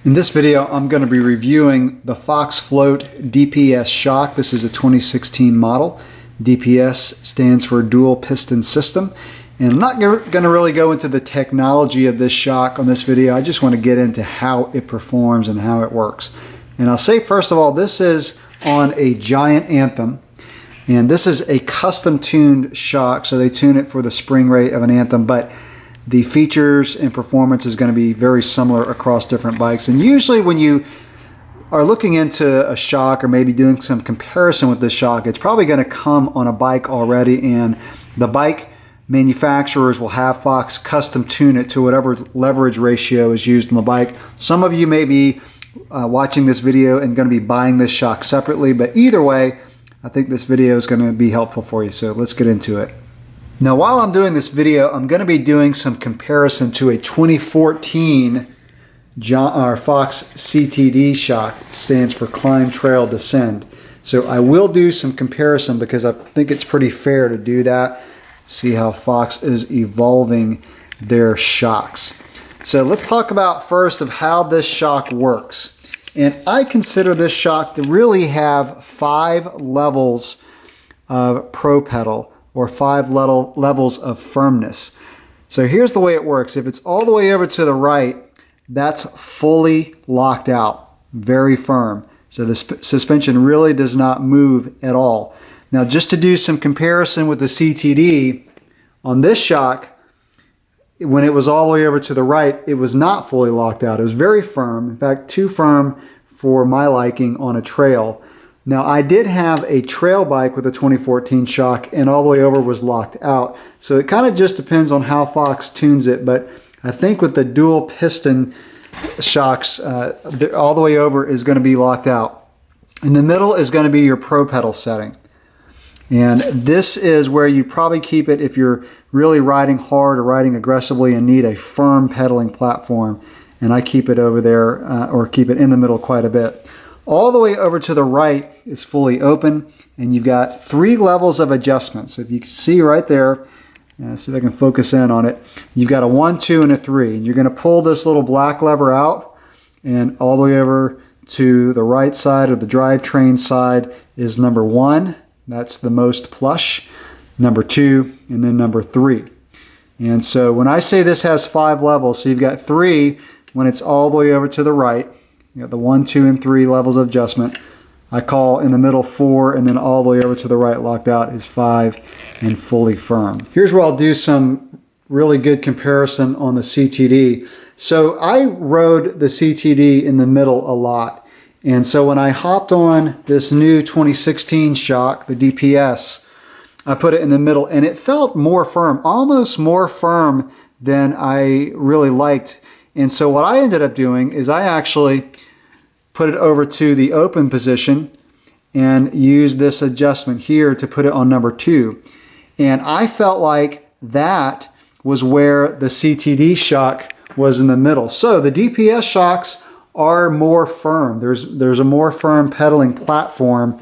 In this video, I'm going to be reviewing the Fox Float DPS shock. This is a 2016 model. DPS stands for Dual Piston System. And I'm not going to really go into the technology of this shock on this video. I just want to get into how it performs and how it works. And I'll say first of all, this is on a Giant Anthem. And this is a custom tuned shock, so they tune it for the spring rate of an Anthem, but the features and performance is going to be very similar across different bikes. And usually when you are looking into a shock or maybe doing some comparison with this shock, it's probably going to come on a bike already, and the bike manufacturers will have Fox custom tune it to whatever leverage ratio is used on the bike. Some of you may be watching this video and going to be buying this shock separately, but either way, I think this video is going to be helpful for you, so let's get into it. Now, while I'm doing this video, I'm going to be doing some comparison to a 2014 Fox CTD shock. It stands for Climb, Trail, Descend. So I will do some comparison because I think it's pretty fair to do that. See how Fox is evolving their shocks. So let's talk about first of how this shock works. And I consider this shock to really have 5 levels of pro pedal, or 5 levels of firmness. So here's the way it works. If it's all the way over to the right, that's fully locked out, very firm. So the suspension really does not move at all. Now, just to do some comparison with the CTD, on this shock, when it was all the way over to the right, it was not fully locked out. It was very firm, in fact, too firm for my liking on a trail. Now, I did have a trail bike with a 2014 shock, and all the way over was locked out. So it kind of just depends on how Fox tunes it, but I think with the dual piston shocks, all the way over is going to be locked out. In the middle is going to be your pro pedal setting. And this is where you probably keep it if you're really riding hard or riding aggressively and need a firm pedaling platform. And I keep it over there, or keep it in the middle quite a bit. All the way over to the right is fully open, and you've got 3 levels of adjustment. So if you can see right there, see if I can focus in on it, you've got a 1, 2, and a 3. And you're going to pull this little black lever out, and all the way over to the right side, or the drivetrain side, is number 1. That's the most plush. Number 2, and then number 3. And so when I say this has 5 levels, so you've got 3 when it's all the way over to the right. You got the 1, 2, and 3 levels of adjustment. I call in the middle 4, and then all the way over to the right locked out is 5 and fully firm. Here's where I'll do some really good comparison on the CTD. So I rode the CTD in the middle a lot. And so when I hopped on this new 2016 shock, the DPS, I put it in the middle, and it felt more firm, almost more firm than I really liked. And so what I ended up doing is I actually put it over to the open position and use this adjustment here to put it on number 2. And I felt like that was where the CTD shock was in the middle. So the DPS shocks are more firm. There's a more firm pedaling platform.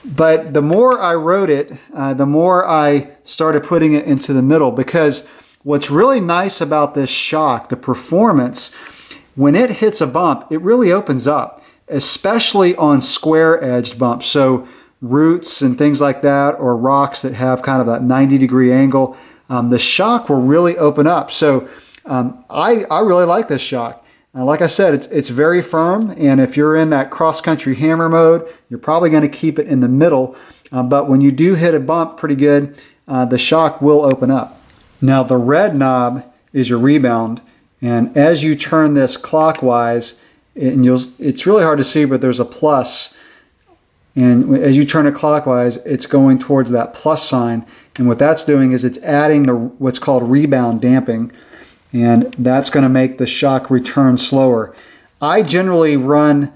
But the more I rode it, the more I started putting it into the middle, because what's really nice about this shock, the performance, when it hits a bump, it really opens up, especially on square-edged bumps. So roots and things like that, or rocks that have kind of that 90-degree angle, the shock will really open up. So I really like this shock. Like I said, it's very firm, and if you're in that cross-country hammer mode, you're probably going to keep it in the middle. But when you do hit a bump pretty good, the shock will open up. Now, the red knob is your rebound, and as you turn this clockwise, and it's really hard to see, but there's a plus, and as you turn it clockwise, it's going towards that plus sign, and what that's doing is it's adding what's called rebound damping, and that's going to make the shock return slower. I generally run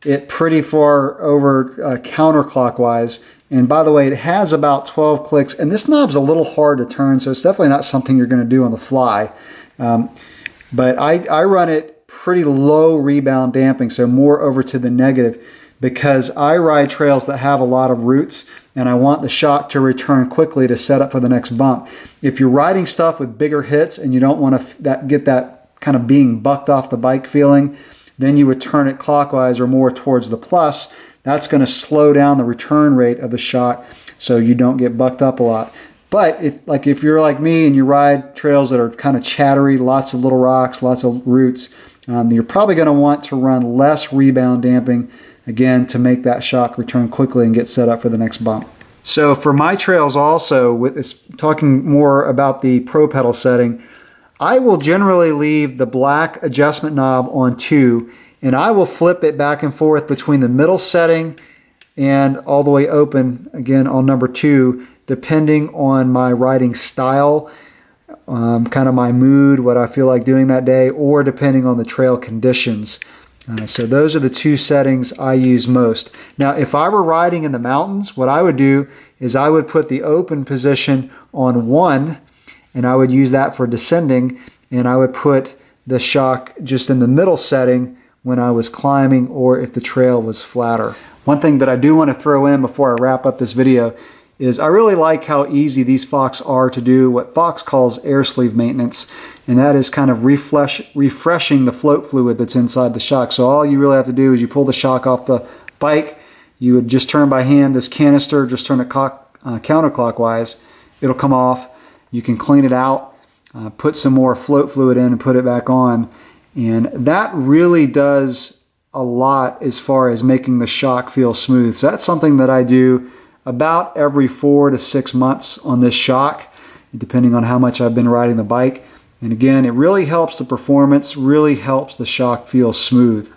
it pretty far over counterclockwise. And by the way, it has about 12 clicks, and this knob's a little hard to turn, so it's definitely not something you're going to do on the fly. But I run it pretty low rebound damping, so more over to the negative, because I ride trails that have a lot of roots, and I want the shock to return quickly to set up for the next bump. If you're riding stuff with bigger hits and you don't want to get that kind of being bucked off the bike feeling, then you would turn it clockwise or more towards the plus. That's going to slow down the return rate of the shock so you don't get bucked up a lot. But if you're like me and you ride trails that are kind of chattery, lots of little rocks, lots of roots, you're probably going to want to run less rebound damping, again, to make that shock return quickly and get set up for the next bump. So for my trails also, talking more about the Pro Pedal setting, I will generally leave the black adjustment knob on 2, and I will flip it back and forth between the middle setting and all the way open, again, on number 2, depending on my riding style, kind of my mood, what I feel like doing that day, or depending on the trail conditions. So those are the 2 settings I use most. Now, if I were riding in the mountains, what I would do is I would put the open position on 1, and I would use that for descending, and I would put the shock just in the middle setting when I was climbing or if the trail was flatter. One thing that I do want to throw in before I wrap up this video is I really like how easy these Fox are to do what Fox calls air sleeve maintenance, and that is kind of refreshing the float fluid that's inside the shock. So all you really have to do is you pull the shock off the bike, you would just turn by hand this canister, just turn it counterclockwise, it'll come off, you can clean it out, put some more float fluid in and put it back on, and that really does a lot as far as making the shock feel smooth. So that's something that I do about every 4 to 6 months on this shock, depending on how much I've been riding the bike. And again, it really helps the performance, really helps the shock feel smooth.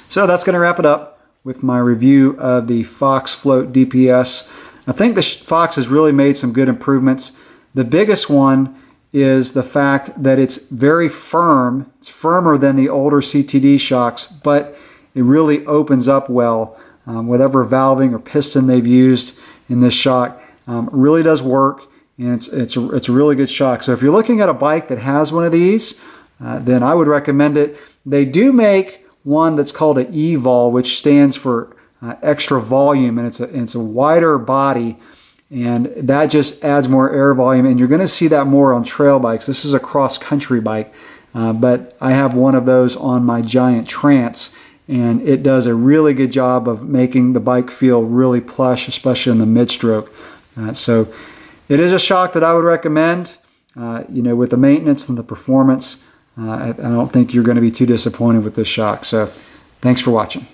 So that's going to wrap it up with my review of the Fox Float DPS. I think the Fox has really made some good improvements. The biggest one is the fact that it's very firm. It's firmer than the older CTD shocks, but it really opens up well. Whatever valving or piston they've used in this shock really does work, and it's a really good shock. So if you're looking at a bike that has one of these, then I would recommend it. They do make one that's called an E-Vol, which stands for extra volume, and it's a wider body, and that just adds more air volume, and you're going to see that more on trail bikes. This is a cross-country bike, but I have one of those on my Giant Trance, and it does a really good job of making the bike feel really plush, especially in the mid-stroke. So it is a shock that I would recommend. With the maintenance and the performance, I don't think you're going to be too disappointed with this shock. So thanks for watching.